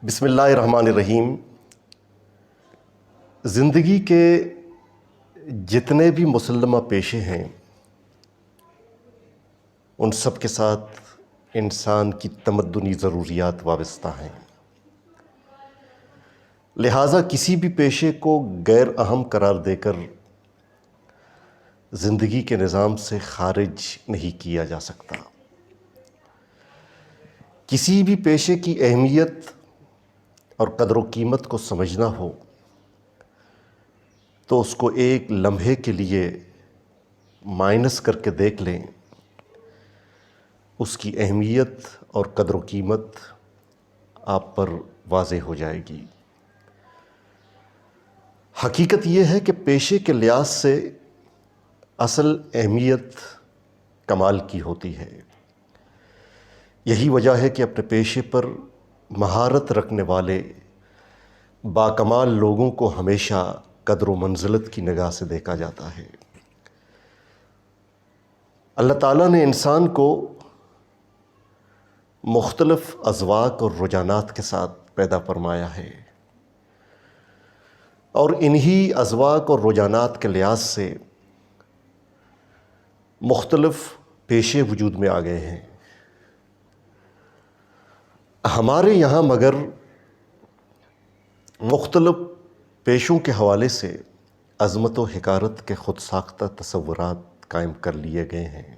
بسم اللہ الرحمن الرحیم۔ زندگی کے جتنے بھی مسلمہ پیشے ہیں ان سب کے ساتھ انسان کی تمدنی ضروریات وابستہ ہیں، لہٰذا کسی بھی پیشے کو غیر اہم قرار دے کر زندگی کے نظام سے خارج نہیں کیا جا سکتا۔ کسی بھی پیشے کی اہمیت اور قدر و قیمت کو سمجھنا ہو تو اس کو ایک لمحے کے لیے مائنس کر کے دیکھ لیں، اس کی اہمیت اور قدر و قیمت آپ پر واضح ہو جائے گی۔ حقیقت یہ ہے کہ پیشے کے لحاظ سے اصل اہمیت کمال کی ہوتی ہے۔ یہی وجہ ہے کہ اپنے پیشے پر مہارت رکھنے والے باکمال لوگوں کو ہمیشہ قدر و منزلت کی نگاہ سے دیکھا جاتا ہے۔ اللہ تعالیٰ نے انسان کو مختلف اذواق اور رجحانات کے ساتھ پیدا فرمایا ہے، اور انہی اذواق اور رجحانات کے لحاظ سے مختلف پیشے وجود میں آ گئے ہیں۔ ہمارے یہاں مگر مختلف پیشوں کے حوالے سے عظمت و حقارت کے خود ساختہ تصورات قائم کر لیے گئے ہیں،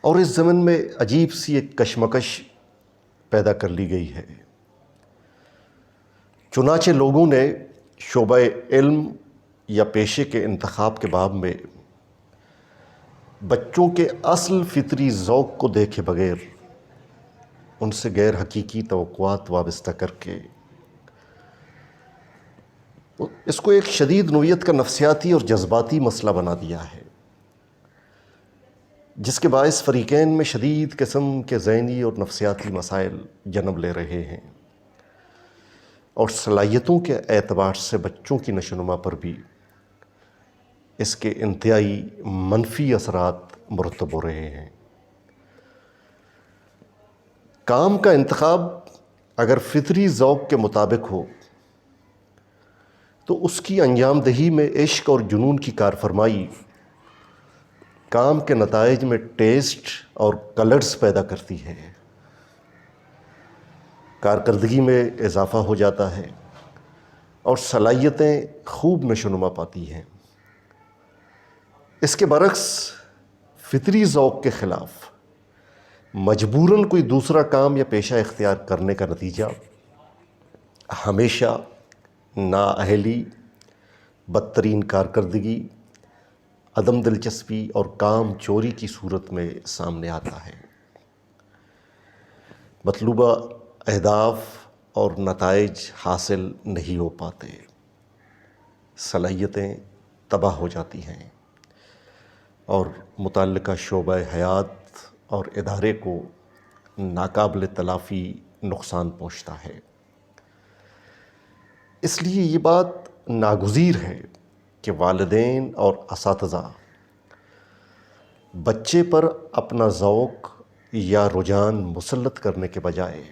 اور اس زمن میں عجیب سی ایک کشمکش پیدا کر لی گئی ہے۔ چنانچہ لوگوں نے شعبہ علم یا پیشے کے انتخاب کے باب میں بچوں کے اصل فطری ذوق کو دیکھے بغیر ان سے غیر حقیقی توقعات وابستہ کر کے اس کو ایک شدید نوعیت کا نفسیاتی اور جذباتی مسئلہ بنا دیا ہے، جس کے باعث فریقین میں شدید قسم کے ذہنی اور نفسیاتی مسائل جنم لے رہے ہیں، اور صلاحیتوں کے اعتبار سے بچوں کی نشوونما پر بھی اس کے انتہائی منفی اثرات مرتب ہو رہے ہیں۔ کام کا انتخاب اگر فطری ذوق کے مطابق ہو تو اس کی انجام دہی میں عشق اور جنون کی کارفرمائی کام کے نتائج میں ٹیسٹ اور کلرز پیدا کرتی ہے، کارکردگی میں اضافہ ہو جاتا ہے اور صلاحیتیں خوب نشوونما پاتی ہیں۔ اس کے برعکس فطری ذوق کے خلاف مجبوراً کوئی دوسرا کام یا پیشہ اختیار کرنے کا نتیجہ ہمیشہ نااہلی، بدترین کارکردگی، عدم دلچسپی اور کام چوری کی صورت میں سامنے آتا ہے۔ مطلوبہ اہداف اور نتائج حاصل نہیں ہو پاتے، صلاحیتیں تباہ ہو جاتی ہیں اور متعلقہ شعبہ حیات اور ادارے کو ناقابل تلافی نقصان پہنچتا ہے۔ اس لیے یہ بات ناگزیر ہے کہ والدین اور اساتذہ بچے پر اپنا ذوق یا رجحان مسلط کرنے کے بجائے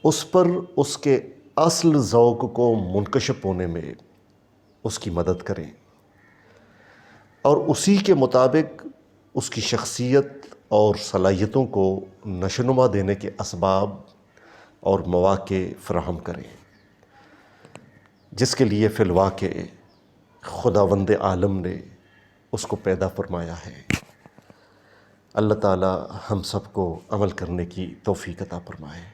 اس پر اس کے اصل ذوق کو منکشف ہونے میں اس کی مدد کریں، اور اسی کے مطابق اس کی شخصیت اور صلاحیتوں کو نشوونما دینے کے اسباب اور مواقع فراہم کریں، جس کے لیے فی الواقع خداوند عالم نے اس کو پیدا فرمایا ہے۔ اللہ تعالی ہم سب کو عمل کرنے کی توفیق عطا فرمائے۔